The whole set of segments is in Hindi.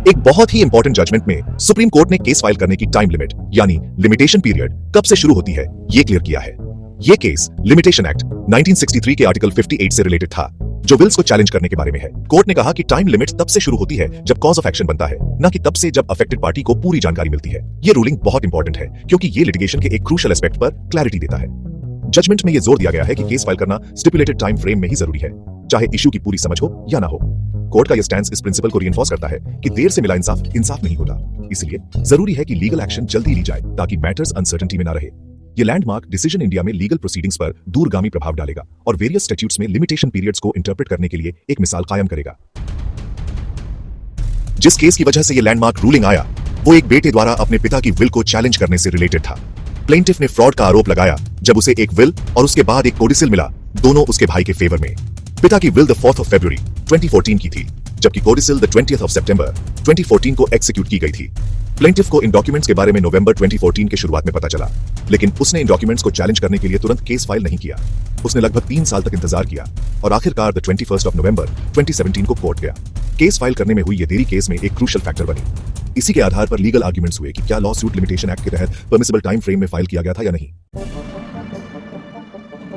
एक बहुत ही इंपॉर्टेंट जजमेंट में सुप्रीम कोर्ट ने केस फाइल करने की टाइम लिमिट यानी लिमिटेशन पीरियड कब से शुरू होती है ये क्लियर किया है। ये केस लिमिटेशन एक्ट 1963 के आर्टिकल 58 से रिलेटेड था जो विल्स को चैलेंज करने के बारे में है। कोर्ट ने कहा कि टाइम लिमिट तब से शुरू होती है जब कॉज ऑफ एक्शन बनता है, न कि तब से जब अफेक्टेड पार्टी को पूरी जानकारी मिलती है। ये रूलिंग बहुत इंपॉर्टेंट है क्योंकि ये लिटिगेशन के एक क्रूशियल एस्पेक्ट पर क्लैरिटी देता है। जजमेंट में ये जोर दिया गया है कि केस फाइल करना स्टिपुलेटेड टाइम फ्रेम में ही जरूरी है, चाहे इश्यू की पूरी समझ हो या ना हो। कोर्ट का यह स्टैंस इस प्रिंसिपल को रिइंफोर्स करता है कि देर से मिला इंसाफ इंसाफ नहीं होता, इसलिए जरूरी है कि लीगल एक्शन जल्दी ली जाए ताकि मैटर्स अनसर्टेनिटी में ना रहे। ये लैंडमार्क डिसीजन इंडिया में लीगल प्रोसीडिंग्स पर दूरगामी प्रभाव डालेगा और वेरियस स्टैट्यूट्स में लिमिटेशन पीरियड्स को इंटरप्रेट करने के लिए एक मिसाल कायम करेगा। जिस केस की वजह से ये लैंडमार्क रूलिंग आया वो एक बेटे द्वारा अपने पिता की विल को चैलेंज करने से रिलेटेड था। प्लेंटिफ ने फ्रॉड का आरोप लगाया जब उसे एक विल और उसके बाद एक कोडिसिल मिला, दोनों उसके भाई के फेवर में। पिता की will the 4th of February 2014 की थी, जबकि कोडिसिल द 20th of September 2014 को एग्जीक्यूट की गई थी। प्लेंटिफ को इन डॉक्यूमेंट्स के बारे में नवंबर 2014 के शुरुआत में पता चला, लेकिन उसने इन डॉक्यूमेंट्स को चैलेंज करने के लिए तुरंत केस फाइल नहीं किया। उसने लगभग 3 साल तक इंतजार किया और आखिरकार द 21st of November 2017 को कोर्ट गया। केस फाइल करने में हुई ये देरी केस में एक क्रूशियल फैक्टर बनी। इसी के आधार पर लीगल आर्ग्यूमेंट्स हुए कि क्या लॉ सूट लिमिटेशन एक्ट के तहत परमिसिबल टाइम फ्रेम में फाइल किया गया था या नहीं।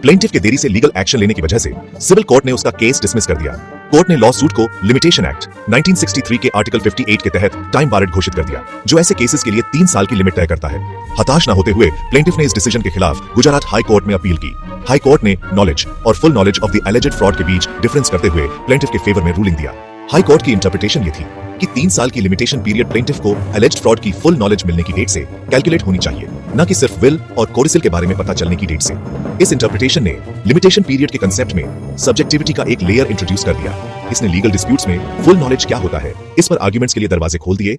प्लेंटिफ के देरी से लीगल एक्शन लेने की वजह से सिविल कोर्ट ने उसका केस डिसमिस कर दिया। कोर्ट ने लॉ सूट को लिमिटेशन एक्ट 1963 के आर्टिकल 58 के तहत टाइम बारड घोषित कर दिया, जो ऐसे केसेस के लिए 3 साल की लिमिट तय करता है। हताश न होते हुए प्लेंटिफ ने इस डिसीजन के खिलाफ गुजरात हाई कोर्ट में अपील की। हाई कोर्ट ने नॉलेज और full knowledge of the alleged fraud के बीच डिफरेंस करते हुए प्लेंटिफ के फेवर में रूलिंग दिया। हाई कोर्ट की इंटरप्रिटेशन ये थी कि 3 साल की लिमिटेशन पीरियड प्लेंटिफ को एलिज्ड फ्रॉड की फुल नॉलेज मिलने की डेट से कैलकुलेट होनी चाहिए, न कि सिर्फ विल और कोडिसिल के बारे में पता चलने की डेट से। इस इंटरप्रिटेशन ने लिमिटेशन पीरियड के कंसेप्ट में सब्जेक्टिविटी का एक लेयर इंट्रोड्यूस कर दिया। इसने लीगल डिस्प्यूट्स में फुल नॉलेज क्या होता है इस पर आर्ग्यूमेंट्स के लिए दरवाजे खोल दिए।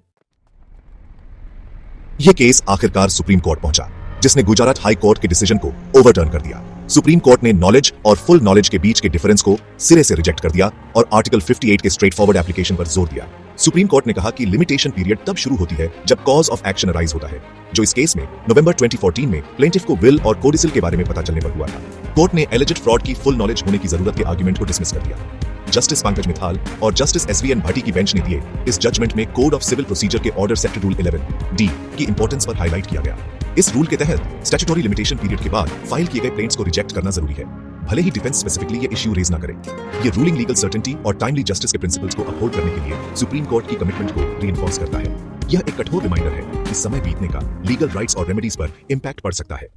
यह केस आखिरकार सुप्रीम कोर्ट पहुंचा, जिसने गुजरात हाई कोर्ट के डिसीजन को ओवरटर्न कर दिया। सुप्रीम कोर्ट ने नॉलेज और फुल नॉलेज के बीच के डिफरेंस को सिरे से रिजेक्ट कर दिया और आर्टिकल 58 के स्ट्रेट फॉरवर्ड एप्लीकेशन पर जोर दिया। सुप्रीम कोर्ट ने कहा कि लिमिटेशन पीरियड तब शुरू होती है जब कॉज ऑफ एक्शन अराइज होता है, जो इस केस में नवंबर 2014 में प्लेंटिफ को विल और कोडिसिल के बारे में पता चलने पर हुआ था। कोर्ट ने एलिजेड फ्रॉड की फुल नॉलेज होने की जरूरत के आर्गुमेंट को डिसमिस कर दिया। जस्टिस पंकज मिथाल और जस्टिस SVN भट्टी की बेंच ने दिए इस जजमेंट में कोड ऑफ सिविल प्रोसीजर के ऑर्डर सेक्टर रूल 11D की इंपॉर्टेंस पर हाईलाइट किया गया। इस रूल के तहत स्टैट्यूटरी लिमिटेशन पीरियड के बाद फाइल किए गए क्लेम्स को रिजेक्ट करना जरूरी है, भले ही डिफेंस स्पेसिफिकली ये इश्यू रेज ना करे। ये रूलिंग लीगल सर्टेनिटी और टाइमली जस्टिस के प्रिंसिपल्स को अपहोल्ड करने के लिए सुप्रीम कोर्ट की कमिटमेंट को रीइंफोर्स करता है। यह एक कठोर रिमाइंडर है कि समय बीतने का लीगल राइट्स और रेमेडीज पर इंपैक्ट पड़ सकता है।